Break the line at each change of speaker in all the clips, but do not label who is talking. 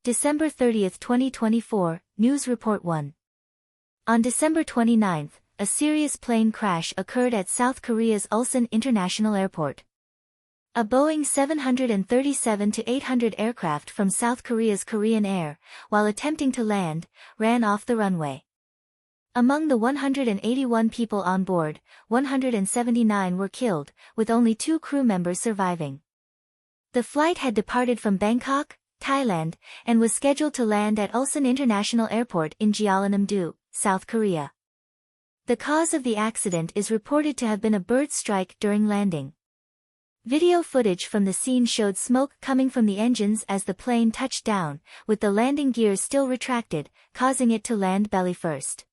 December 30, 2024, News Report 1. On December 29, a serious plane crash occurred at South Korea's Ulsan International Airport. A Boeing 737-800 aircraft from South Korea's Korean Air, while attempting to land, ran off the runway. Among the 181 people on board, 179 were killed, with only 2 crew members surviving. The flight had departed from Bangkok, Thailand, and was scheduled to land at Ulsan International Airport in Jeollanam-do, South Korea. The cause of the accident is reported to have been a bird strike during landing. Video footage from the scene showed smoke coming from the engines as the plane touched down, with the landing gears still retracted, causing it to land belly first.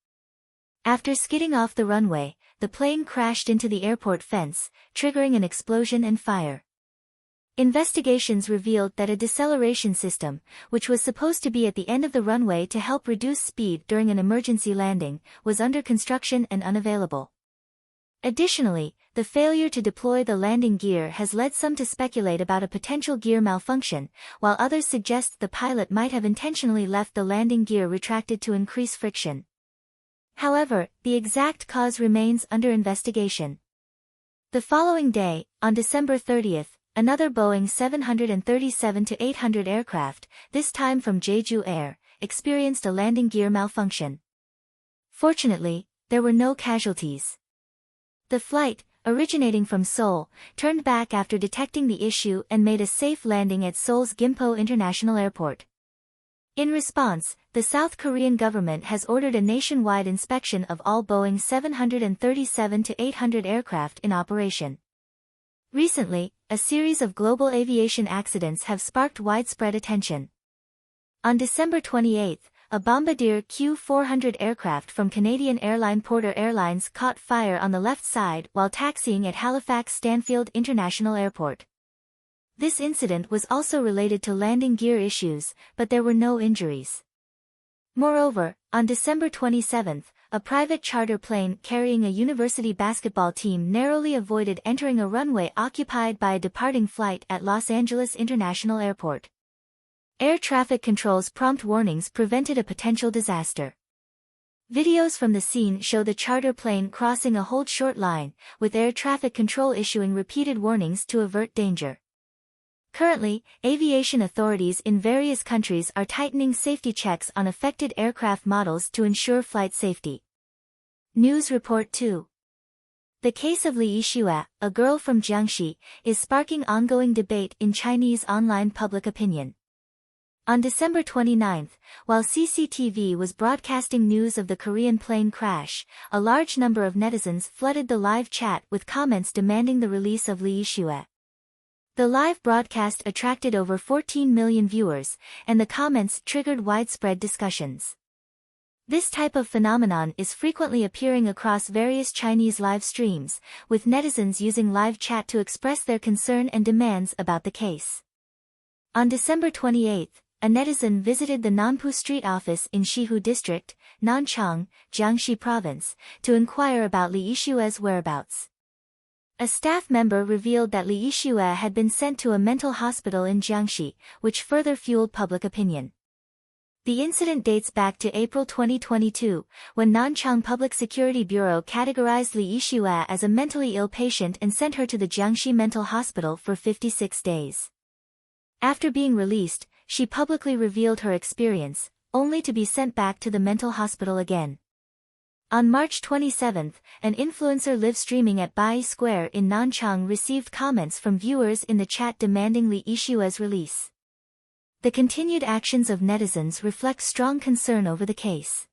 After skidding off the runway, the plane crashed into the airport fence, triggering an explosion and fire. Investigations revealed that a deceleration system, which was supposed to be at the end of the runway to help reduce speed during an emergency landing, was under construction and unavailable. Additionally, the failure to deploy the landing gear has led some to speculate about a potential gear malfunction, while others suggest the pilot might have intentionally left the landing gear retracted to increase friction. However, the exact cause remains under investigation. The following day, on December 30, another Boeing 737-800 aircraft, this time from Jeju Air, experienced a landing gear malfunction. Fortunately, there were no casualties. The flight, originating from Seoul, turned back after detecting the issue and made a safe landing at Seoul's Gimpo International Airport. In response, the South Korean government has ordered a nationwide inspection of all Boeing 737-800 aircraft in operation. Recently, a series of global aviation accidents have sparked widespread attention. On December 28, a Bombardier Q400 aircraft from Canadian airline Porter Airlines caught fire on the left side while taxiing at Halifax Stanfield International Airport. This incident was also related to landing gear issues, but there were no injuries. Moreover, on December 27, a private charter plane carrying a university basketball team narrowly avoided entering a runway occupied by a departing flight at Los Angeles International Airport. Air traffic control's prompt warnings prevented a potential disaster. Videos from the scene show the charter plane crossing a hold short line, with air traffic control issuing repeated warnings to avert danger. Currently, aviation authorities in various countries are tightening safety checks on affected aircraft models to ensure flight safety. News Report 2. The case of Li Yixue, a girl from Jiangxi, is sparking ongoing debate in Chinese online public opinion. On December 29, while CCTV was broadcasting news of the Korean plane crash, a large number of netizens flooded the live chat with comments demanding the release of Li Yixue. The live broadcast attracted over 14 million viewers, and the comments triggered widespread discussions. This type of phenomenon is frequently appearing across various Chinese live streams, with netizens using live chat to express their concern and demands about the case. On December 28, a netizen visited the Nanpu Street office in Shihu District, Nanchang, Jiangxi Province, to inquire about Li Yixue's whereabouts. A staff member revealed that Li Yixue had been sent to a mental hospital in Jiangxi, which further fueled public opinion. The incident dates back to April 2022, when Nanchang Public Security Bureau categorized Li Yixue as a mentally ill patient and sent her to the Jiangxi Mental Hospital for 56 days. After being released, she publicly revealed her experience, only to be sent back to the mental hospital again. On March 27, an influencer live streaming at Bai Square in Nanchang received comments from viewers in the chat demanding Li Yixue's release. The continued actions of netizens reflect strong concern over the case.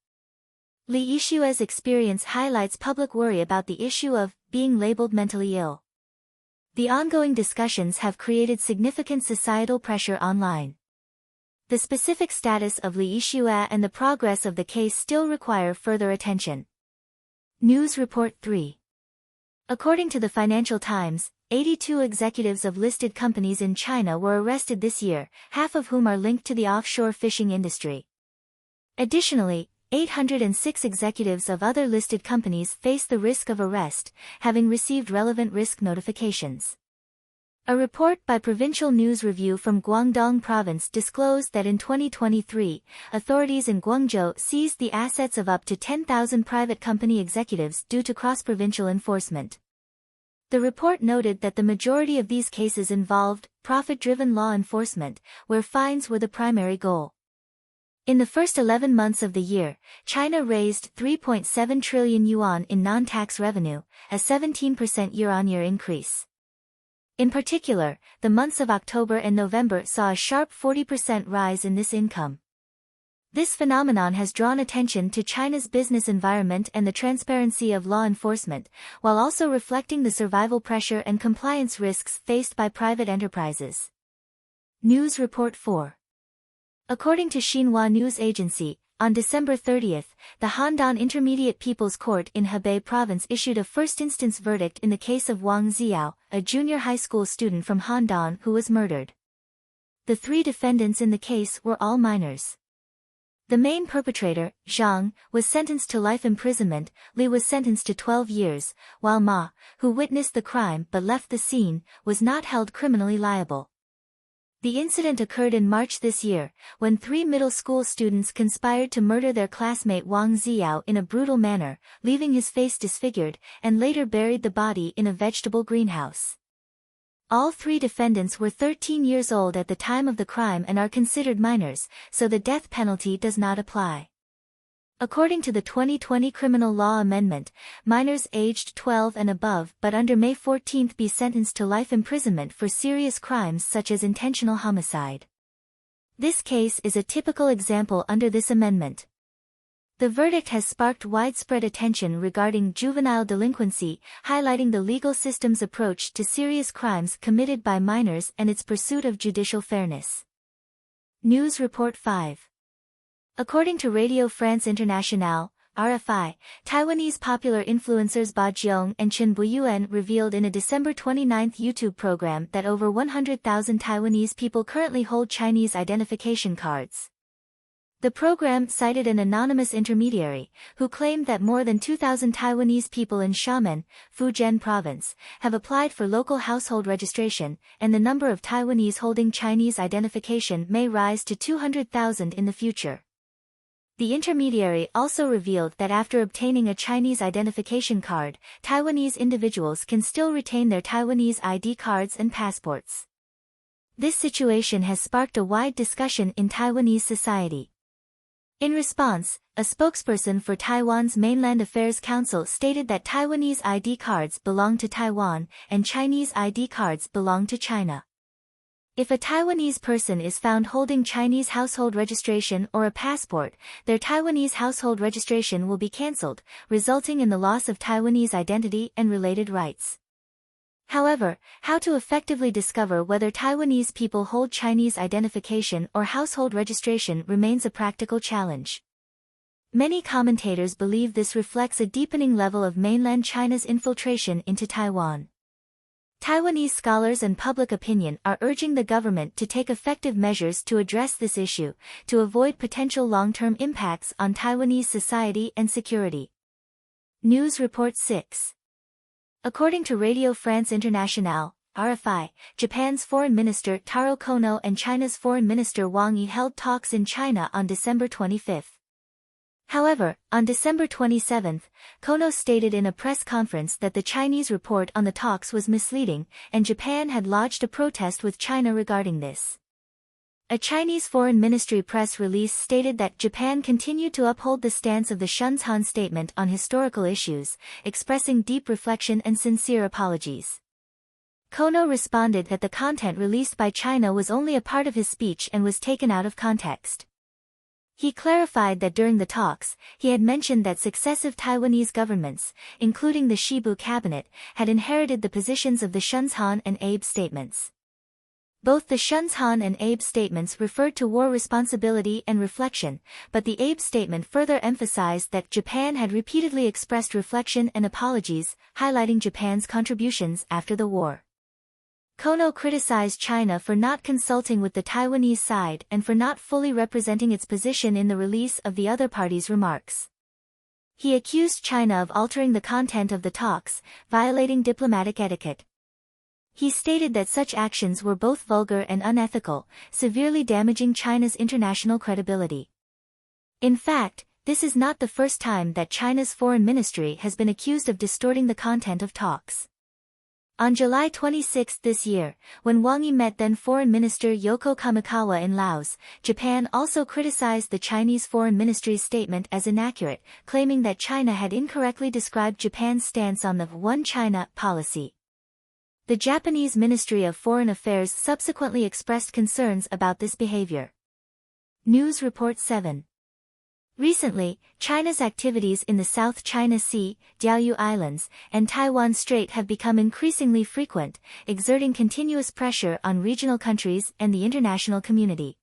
Li Yixue's experience highlights public worry about the issue of being labeled mentally ill. The ongoing discussions have created significant societal pressure online. The specific status of Li Yixue and the progress of the case still require further attention. News Report 3. According to the Financial Times, 82 executives of listed companies in China were arrested this year, half of whom are linked to the offshore fishing industry. Additionally, 806 executives of other listed companies face the risk of arrest, having received relevant risk notifications. A report by Provincial News Review from Guangdong Province disclosed that in 2023, authorities in Guangzhou seized the assets of up to 10,000 private company executives due to cross-provincial enforcement. The report noted that the majority of these cases involved profit-driven law enforcement, where fines were the primary goal. In the first 11 months of the year, China raised 3.7 trillion yuan in non-tax revenue, a 17% year-on-year increase. In particular, the months of October and November saw a sharp 40% rise in this income. This phenomenon has drawn attention to China's business environment and the transparency of law enforcement, while also reflecting the survival pressure and compliance risks faced by private enterprises. News Report 4. According to Xinhua News Agency, on December 30, the Handan Intermediate People's Court in Hebei Province issued a first-instance verdict in the case of Wang Ziao, a junior high school student from Handan who was murdered. The three defendants in the case were all minors. The main perpetrator, Zhang, was sentenced to life imprisonment. Li was sentenced to 12 years, while Ma, who witnessed the crime but left the scene, was not held criminally liable. The incident occurred in March this year, when three middle school students conspired to murder their classmate Wang Ziao in a brutal manner, leaving his face disfigured, and later buried the body in a vegetable greenhouse. All three defendants were 13 years old at the time of the crime and are considered minors, so the death penalty does not apply. According to the 2020 Criminal Law Amendment, minors aged 12 and above but under May 14 be sentenced to life imprisonment for serious crimes such as intentional homicide. This case is a typical example under this amendment. The verdict has sparked widespread attention regarding juvenile delinquency, highlighting the legal system's approach to serious crimes committed by minors and its pursuit of judicial fairness. News Report 5. According to Radio France Internationale, RFI, Taiwanese popular influencers Ba Jiong and Chen Buyuan revealed in a December 29 YouTube program that over 100,000 Taiwanese people currently hold Chinese identification cards. The program cited an anonymous intermediary, who claimed that more than 2,000 Taiwanese people in Xiamen, Fujian Province, have applied for local household registration, and the number of Taiwanese holding Chinese identification may rise to 200,000 in the future. The intermediary also revealed that after obtaining a Chinese identification card, Taiwanese individuals can still retain their Taiwanese ID cards and passports. This situation has sparked a wide discussion in Taiwanese society. In response, a spokesperson for Taiwan's Mainland Affairs Council stated that Taiwanese ID cards belong to Taiwan, and Chinese ID cards belong to China. If a Taiwanese person is found holding Chinese household registration or a passport, their Taiwanese household registration will be cancelled, resulting in the loss of Taiwanese identity and related rights. However, how to effectively discover whether Taiwanese people hold Chinese identification or household registration remains a practical challenge. Many commentators believe this reflects a deepening level of mainland China's infiltration into Taiwan. Taiwanese scholars and public opinion are urging the government to take effective measures to address this issue, to avoid potential long-term impacts on Taiwanese society and security. News Report 6. According to Radio France Internationale, RFI, Japan's Foreign Minister Taro Kono and China's Foreign Minister Wang Yi held talks in China on December 25. However, on December 27, Kono stated in a press conference that the Chinese report on the talks was misleading, and Japan had lodged a protest with China regarding this. A Chinese Foreign Ministry press release stated that Japan continued to uphold the stance of the Shenzhen Statement on historical issues, expressing deep reflection and sincere apologies. Kono responded that the content released by China was only a part of his speech and was taken out of context. He clarified that during the talks, he had mentioned that successive Taiwanese governments, including the Shibu cabinet, had inherited the positions of the Shenzhen and Abe statements. Both the Shenzhen and Abe statements referred to war responsibility and reflection, but the Abe statement further emphasized that Japan had repeatedly expressed reflection and apologies, highlighting Japan's contributions after the war. Kono criticized China for not consulting with the Taiwanese side and for not fully representing its position in the release of the other party's remarks. He accused China of altering the content of the talks, violating diplomatic etiquette. He stated that such actions were both vulgar and unethical, severely damaging China's international credibility. In fact, this is not the first time that China's foreign ministry has been accused of distorting the content of talks. On July 26 this year, when Wang Yi met then Foreign Minister Yoko Kamikawa in Laos, Japan also criticized the Chinese Foreign Ministry's statement as inaccurate, claiming that China had incorrectly described Japan's stance on the One China policy. The Japanese Ministry of Foreign Affairs subsequently expressed concerns about this behavior. News Report 7. Recently, China's activities in the South China Sea, Diaoyu Islands, and Taiwan Strait have become increasingly frequent, exerting continuous pressure on regional countries and the international community.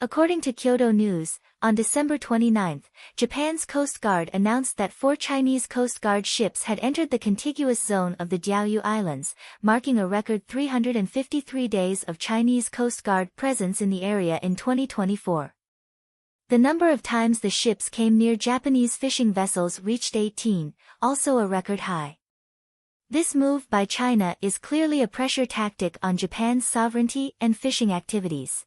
According to Kyodo News, on December 29, Japan's Coast Guard announced that 4 Chinese Coast Guard ships had entered the contiguous zone of the Diaoyu Islands, marking a record 353 days of Chinese Coast Guard presence in the area in 2024. The number of times the ships came near Japanese fishing vessels reached 18, also a record high. This move by China is clearly a pressure tactic on Japan's sovereignty and fishing activities.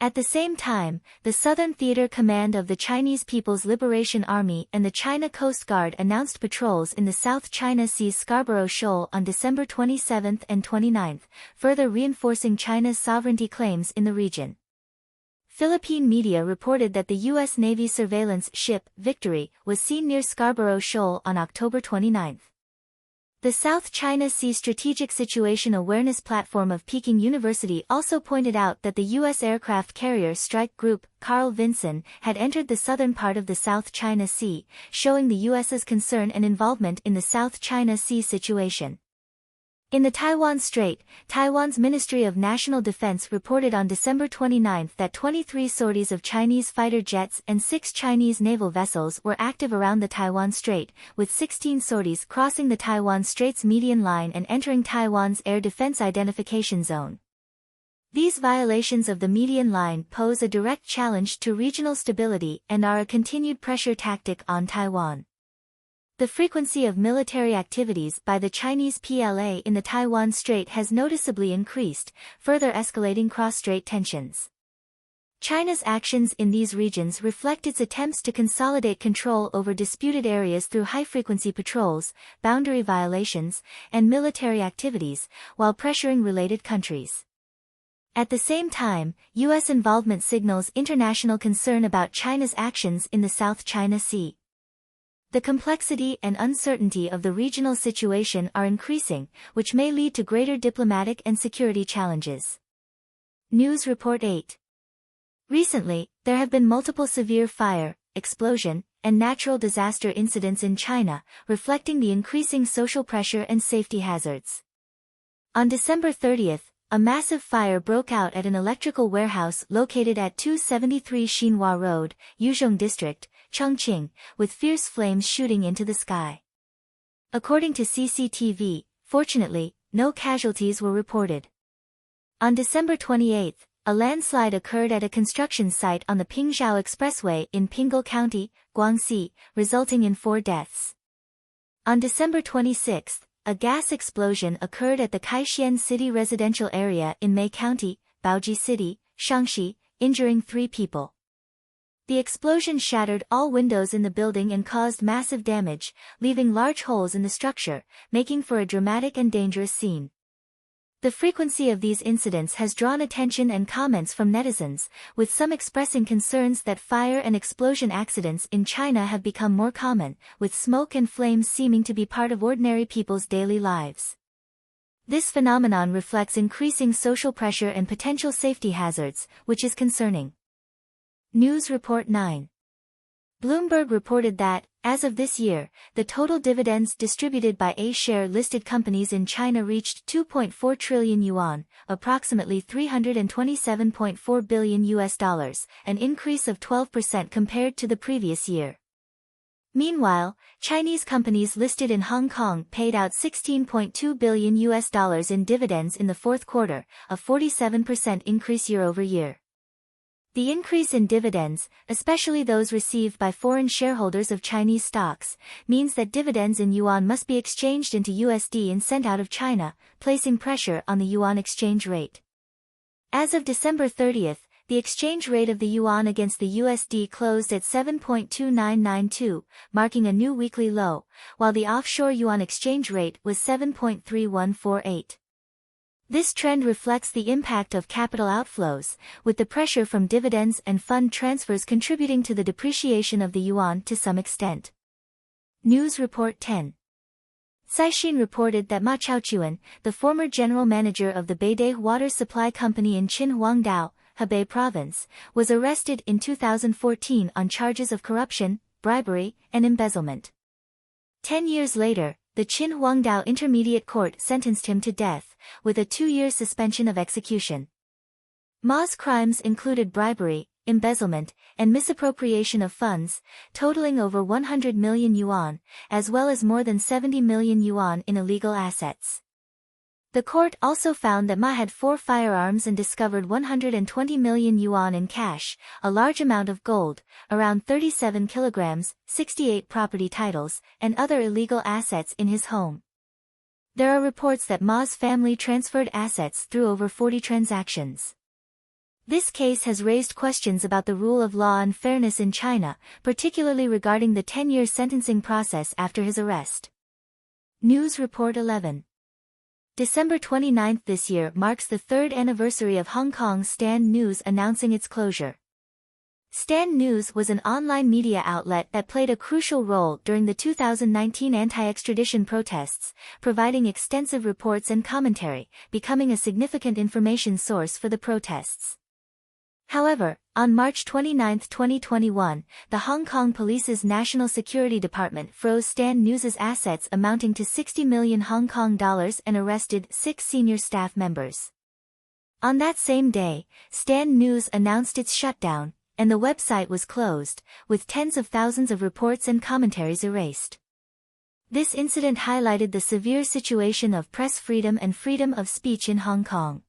At the same time, the Southern Theater Command of the Chinese People's Liberation Army and the China Coast Guard announced patrols in the South China Sea's Scarborough Shoal on December 27 and 29, further reinforcing China's sovereignty claims in the region. Philippine media reported that the U.S. Navy surveillance ship, Victory, was seen near Scarborough Shoal on October 29. The South China Sea Strategic Situation Awareness Platform of Peking University also pointed out that the U.S. aircraft carrier strike group, Carl Vinson, had entered the southern part of the South China Sea, showing the U.S.'s concern and involvement in the South China Sea situation. In the Taiwan Strait, Taiwan's Ministry of National Defense reported on December 29 that 23 sorties of Chinese fighter jets and 6 Chinese naval vessels were active around the Taiwan Strait, with 16 sorties crossing the Taiwan Strait's median line and entering Taiwan's air defense identification zone. These violations of the median line pose a direct challenge to regional stability and are a continued pressure tactic on Taiwan. The frequency of military activities by the Chinese PLA in the Taiwan Strait has noticeably increased, further escalating cross-strait tensions. China's actions in these regions reflect its attempts to consolidate control over disputed areas through high-frequency patrols, boundary violations, and military activities, while pressuring related countries. At the same time, U.S. involvement signals international concern about China's actions in the South China Sea. The complexity and uncertainty of the regional situation are increasing, which may lead to greater diplomatic and security challenges. News Report 8. Recently, there have been multiple severe fire, explosion, and natural disaster incidents in China, reflecting the increasing social pressure and safety hazards. On December 30, a massive fire broke out at an electrical warehouse located at 273 Xinhua Road, Yuzhong District, Chongqing, with fierce flames shooting into the sky. According to CCTV, fortunately, no casualties were reported. On December 28, a landslide occurred at a construction site on the Pingzhou Expressway in Pingge County, Guangxi, resulting in 4 deaths. On December 26, a gas explosion occurred at the Kaixin City residential area in Mei County, Baoji City, Shaanxi, injuring 3 people. The explosion shattered all windows in the building and caused massive damage, leaving large holes in the structure, making for a dramatic and dangerous scene. The frequency of these incidents has drawn attention and comments from netizens, with some expressing concerns that fire and explosion accidents in China have become more common, with smoke and flames seeming to be part of ordinary people's daily lives. This phenomenon reflects increasing social pressure and potential safety hazards, which is concerning. News Report 9. Bloomberg reported that, as of this year, the total dividends distributed by A-share listed companies in China reached 2.4 trillion yuan, approximately $327.4 billion, an increase of 12% compared to the previous year. Meanwhile, Chinese companies listed in Hong Kong paid out $16.2 billion in dividends in the fourth quarter, a 47% increase year-over-year. The increase in dividends, especially those received by foreign shareholders of Chinese stocks, means that dividends in yuan must be exchanged into USD and sent out of China, placing pressure on the yuan exchange rate. As of December 30th, the exchange rate of the yuan against the USD closed at 7.2992, marking a new weekly low, while the offshore yuan exchange rate was 7.3148. This trend reflects the impact of capital outflows, with the pressure from dividends and fund transfers contributing to the depreciation of the yuan to some extent. News Report 10. Caixin reported that Ma Chaochuan, the former general manager of the Beidai water supply company in Qinhuangdao, Hebei province, was arrested in 2014 on charges of corruption, bribery, and embezzlement. 10 years later, the Qinhuangdao Intermediate Court sentenced him to death, with a 2-year suspension of execution. Ma's crimes included bribery, embezzlement, and misappropriation of funds, totaling over 100 million yuan, as well as more than 70 million yuan in illegal assets. The court also found that Ma had 4 firearms and discovered 120 million yuan in cash, a large amount of gold, around 37 kilograms, 68 property titles, and other illegal assets in his home. There are reports that Ma's family transferred assets through over 40 transactions. This case has raised questions about the rule of law and fairness in China, particularly regarding the 10-year sentencing process after his arrest. News Report 11. December 29 this year marks the 3rd anniversary of Hong Kong's Stand News announcing its closure. Stand News was an online media outlet that played a crucial role during the 2019 anti-extradition protests, providing extensive reports and commentary, becoming a significant information source for the protests. However, on March 29, 2021, the Hong Kong Police's National Security Department froze Stand News's assets amounting to 60 million Hong Kong dollars and arrested 6 senior staff members. On that same day, Stand News announced its shutdown, and the website was closed, with tens of thousands of reports and commentaries erased. This incident highlighted the severe situation of press freedom and freedom of speech in Hong Kong.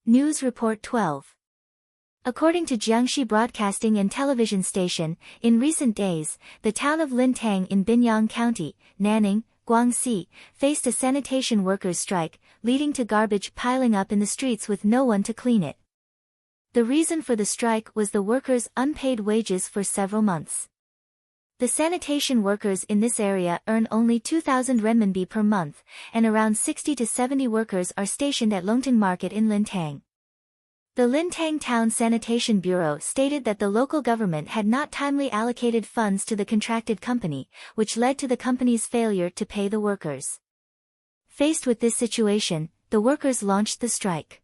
News Report 12. According to Jiangxi Broadcasting and Television Station, in recent days, the town of Lintang in Binyang County, Nanning, Guangxi, faced a sanitation workers' strike, leading to garbage piling up in the streets with no one to clean it. The reason for the strike was the workers' unpaid wages for several months. The sanitation workers in this area earn only 2,000 renminbi per month, and around 60 to 70 workers are stationed at Longting Market in Lintang. The Lintang Town Sanitation Bureau stated that the local government had not timely allocated funds to the contracted company, which led to the company's failure to pay the workers. Faced with this situation, the workers launched the strike.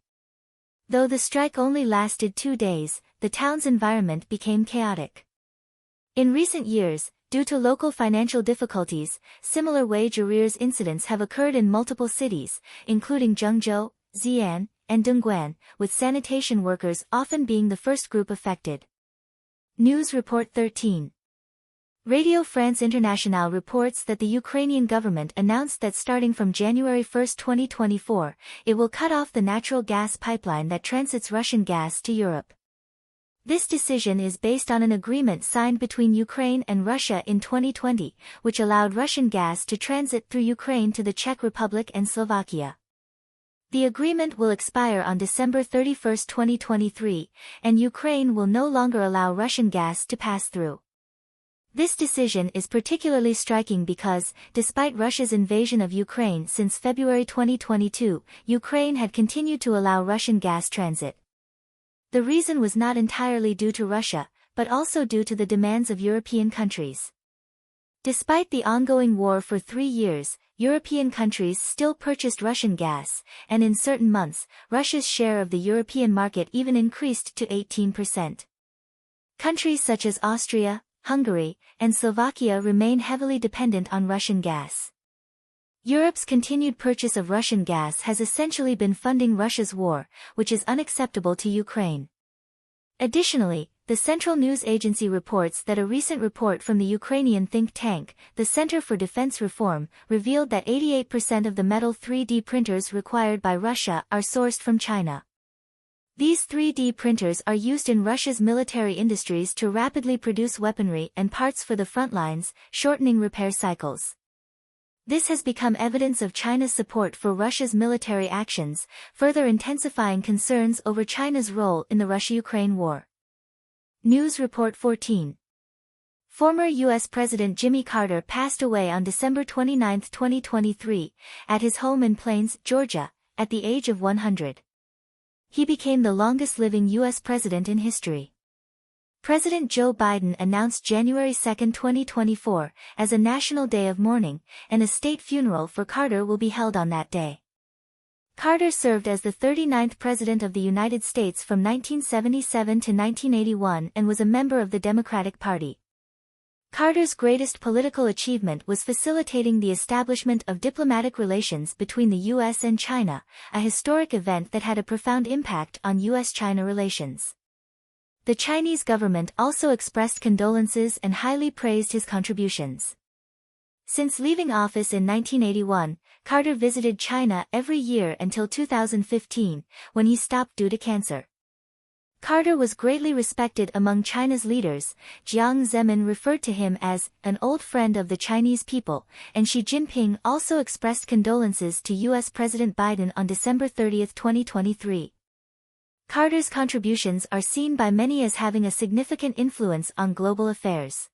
Though the strike only lasted 2 days, the town's environment became chaotic. In recent years, due to local financial difficulties, similar wage arrears incidents have occurred in multiple cities, including Zhengzhou, Xi'an, and Dongguan, with sanitation workers often being the first group affected. News Report 13. Radio France Internationale reports that the Ukrainian government announced that starting from January 1, 2024, it will cut off the natural gas pipeline that transits Russian gas to Europe. This decision is based on an agreement signed between Ukraine and Russia in 2020, which allowed Russian gas to transit through Ukraine to the Czech Republic and Slovakia. The agreement will expire on December 31, 2023, and Ukraine will no longer allow Russian gas to pass through. This decision is particularly striking because, despite Russia's invasion of Ukraine since February 2022, Ukraine had continued to allow Russian gas transit. The reason was not entirely due to Russia, but also due to the demands of European countries. Despite the ongoing war for 3 years, European countries still purchased Russian gas, and in certain months, Russia's share of the European market even increased to 18%. Countries such as Austria, Hungary, and Slovakia remain heavily dependent on Russian gas. Europe's continued purchase of Russian gas has essentially been funding Russia's war, which is unacceptable to Ukraine. Additionally, the Central News Agency reports that a recent report from the Ukrainian think tank, the Center for Defense Reform, revealed that 88% of the metal 3D printers required by Russia are sourced from China. These 3D printers are used in Russia's military industries to rapidly produce weaponry and parts for the front lines, shortening repair cycles. This has become evidence of China's support for Russia's military actions, further intensifying concerns over China's role in the Russia-Ukraine war. News Report 14. Former U.S. President Jimmy Carter passed away on December 29, 2023, at his home in Plains, Georgia, at the age of 100. He became the longest-living U.S. president in history. President Joe Biden announced January 2, 2024, as a national day of mourning, and a state funeral for Carter will be held on that day. Carter served as the 39th President of the United States from 1977 to 1981 and was a member of the Democratic Party. Carter's greatest political achievement was facilitating the establishment of diplomatic relations between the U.S. and China, a historic event that had a profound impact on U.S.-China relations. The Chinese government also expressed condolences and highly praised his contributions. Since leaving office in 1981, Carter visited China every year until 2015, when he stopped due to cancer. Carter was greatly respected among China's leaders. Jiang Zemin referred to him as an old friend of the Chinese people, and Xi Jinping also expressed condolences to U.S. President Biden on December 30, 2023. Carter's contributions are seen by many as having a significant influence on global affairs.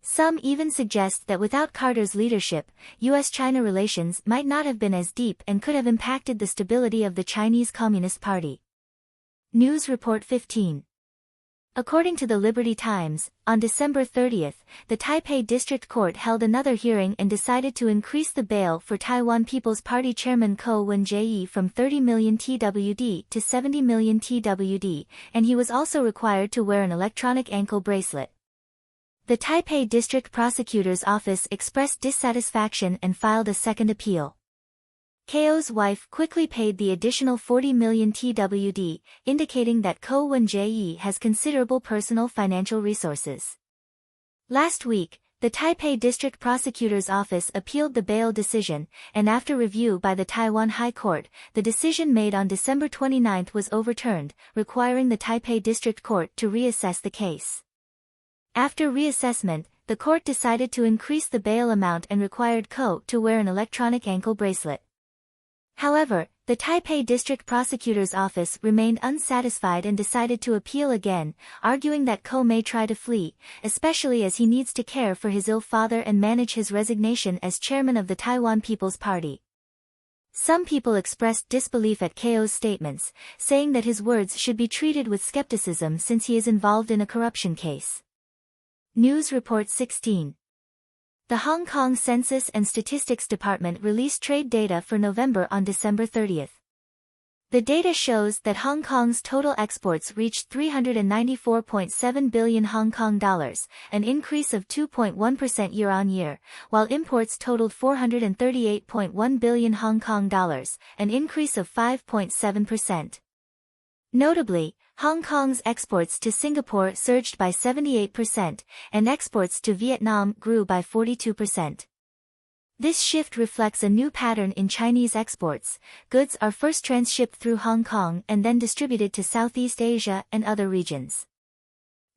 Some even suggest that without Carter's leadership, U.S.-China relations might not have been as deep and could have impacted the stability of the Chinese Communist Party. News Report 15. According to the Liberty Times, on December 30, the Taipei District Court held another hearing and decided to increase the bail for Taiwan People's Party Chairman Ko Wen-je from 30 million TWD to 70 million TWD, and he was also required to wear an electronic ankle bracelet. The Taipei District Prosecutor's Office expressed dissatisfaction and filed a second appeal. Ko's wife quickly paid the additional 40 million TWD, indicating that Ko Wen-je has considerable personal financial resources. Last week, the Taipei District Prosecutor's Office appealed the bail decision, and after review by the Taiwan High Court, the decision made on December 29 was overturned, requiring the Taipei District Court to reassess the case. After reassessment, the court decided to increase the bail amount and required Ko to wear an electronic ankle bracelet. However, the Taipei District Prosecutor's Office remained unsatisfied and decided to appeal again, arguing that Ko may try to flee, especially as he needs to care for his ill father and manage his resignation as chairman of the Taiwan People's Party. Some people expressed disbelief at Ko's statements, saying that his words should be treated with skepticism since he is involved in a corruption case. News Report 16. The Hong Kong Census and Statistics Department released trade data for November on December 30. The data shows that Hong Kong's total exports reached 394.7 billion Hong Kong dollars, an increase of 2.1% year-on-year, while imports totaled 438.1 billion Hong Kong dollars, an increase of 5.7%. Notably, Hong Kong's exports to Singapore surged by 78%, and exports to Vietnam grew by 42%. This shift reflects a new pattern in Chinese exports. Goods are first transshipped through Hong Kong and then distributed to Southeast Asia and other regions.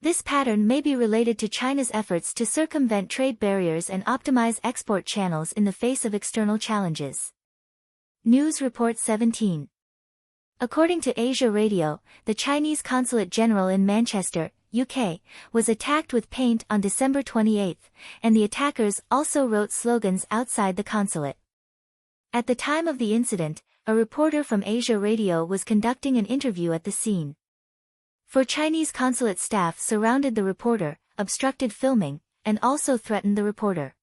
This pattern may be related to China's efforts to circumvent trade barriers and optimize export channels in the face of external challenges. News Report 17. According to Asia Radio, the Chinese Consulate General in Manchester, UK, was attacked with paint on December 28, and the attackers also wrote slogans outside the consulate. At the time of the incident, a reporter from Asia Radio was conducting an interview at the scene. Four Chinese consulate staff surrounded the reporter, obstructed filming, and also threatened the reporter.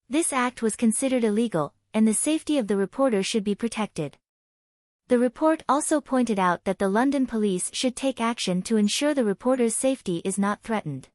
This act was considered illegal, and the safety of the reporter should be protected. The report also pointed out that the London police should take action to ensure the reporter's safety is not threatened.